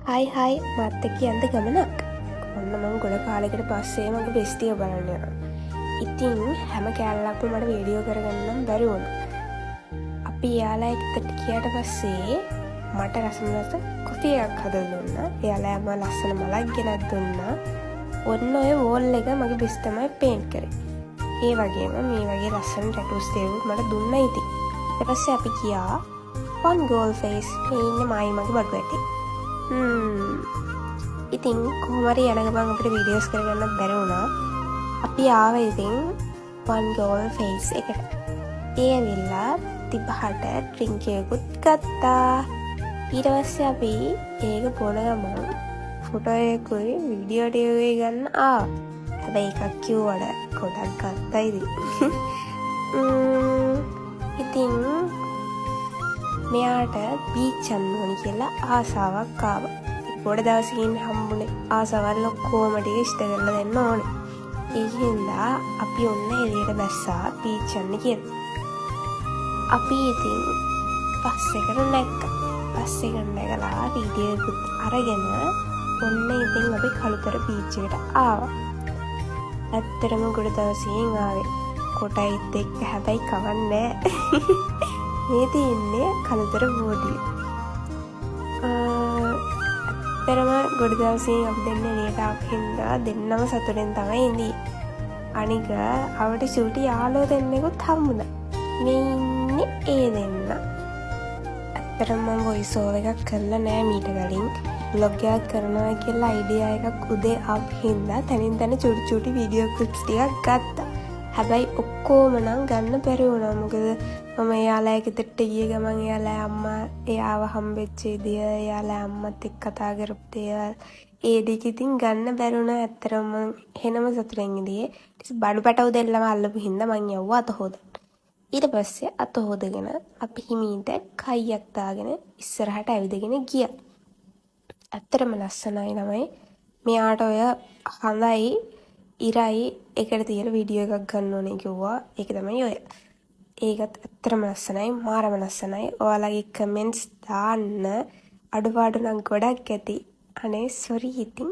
හයි මත් එක්ක යන්න ගමනක්. ඔන්න මම ගොඩ කාලෙකට පස්සේ මගේ බෙස්ටිය බලන්න යනවා. ඉතින් හැම කෑල්ලක්ම මට වීඩියෝ කරගන්නම් බැරි වුණා. අපි එයාලා එක්කට ගියාට පස්සේ මට රසමලස කොෆි එකක් හදලා දුන්නා. එයාලාම ලස්සන මලක් ගෙනත් දුන්නා. ඔන්න ඔය වෝල් එක මගේ බෙස් තමයි පේන්ට් කරේ. ඒ වගේම මේ වගේ ලස්සන ටැටූස් දේවල් මට දුන්නා ඉතින්. ඊට පස්සේ අපි ගියා one goal face මේ ඉන්නේ මයි මගේ බඩු ඇටි. ඉතින් කොහොමරි යන ගමන් අපිට වීඩියෝස් කරගන්න බැරි වුණා. අපි ආවා ඉතින් one goal face එකට. ඒ ඇවිල්ලා තිබහට ඩ්‍රින්ක් එකකුත් ගත්තා. ඊට පස්සේ අපි ඒක බොන ගමන් ෆොටෝ එකකුයි වීඩියෝ ටිකකුයි ගන්න ආවා. හැබැයි එකක් කිව්වට ගොඩක් ගත්තා ඉතින්. ඉතින් මෙයාට බීච් යන්න ඕනි කියලා ආසාවක් ආවා. ගොඩ දවසකින් හම්බුනේ ආසාවල් ඔක්කොම ටික ඉෂ්ට කරලා දෙන්න ඕනේ. ඒ හින්දා අපි ඔන්න එළියට බැස්සා බීච් යන්න කියලා. අපි ඉතින් බස් එකට නැග්ගා. බස් එකට නැගලා වීඩියෝ එකත් අරගෙන ඔන්න ඉතින් අපි කළුතර බීච් එකට ආවා. ඇත්තටම ගොඩ දවසකින් ආවේ. කොටයිත් එක්ක හැබැයි කවන්නේ මේ තියන්නේ කළුතර බෝඩිය. ඇත්තටම ගොඩ දවසකින් අපි දෙන්න එළියට ආපු හින්දා දෙන්නම සතුටෙන් තමයි ඉඳී. අනික අපිට චූටි යාළුවෝ දෙන්නෙකුත් හම්බුණා. මේ ඉන්නේ ඒ දෙන්න. ඇත්තටම මම වොයිස් ඕවර් එකක් කරලා නෑ මීට කලින්. vlog එකක් කරනවා කියලා අයිඩියා එකක් උදේ ආපු හින්දා තනින් තන චූටි වීඩියෝ ක්ලිප්ස් ටිකක් ගත්තා. හැබැයි ඔක්කොම නම් ගන්න බැරි වුණා. මොකද මම එයාලා ගෙදරට ගිය ගමන් එයාලා අම්මා එයාව හම්බෙච්ච විදිය, එයාලා අම්මත් එක්ක කතා කරපු දේවල් ඒ ටික ඉතින් ගන්න බැරි වුණා. ඇත්තටම එහෙනම සතුටෙන් ඉඳියේ. ඊට බඩු පැටව දෙල්ලම අල්ලපු හින්දා මං යවුවා අත හොදන්න. ඊට පස්සේ අත හොදගෙන අපි හිමීට කයියක් දාගෙන ඉස්සරහට ඇවිදගෙන ගියා. ඇත්තටම ලස්සනයි ළමයි. මෙයාට ඔය හඳයි ඉරයි එකට තියලා වීඩියෝ එකක් ගන්න ඕනේ කිව්වා. ඒක තමයි ඔය. ඒකත් ඇත්තටම ලස්සනයි, මාරම ලස්සනයි. ඔයාලගේ කමෙන්ට්ස් දාන්න. අඩුපාඩු නම් ගොඩක් ඇති. අනේ සෝරි ඉතින්.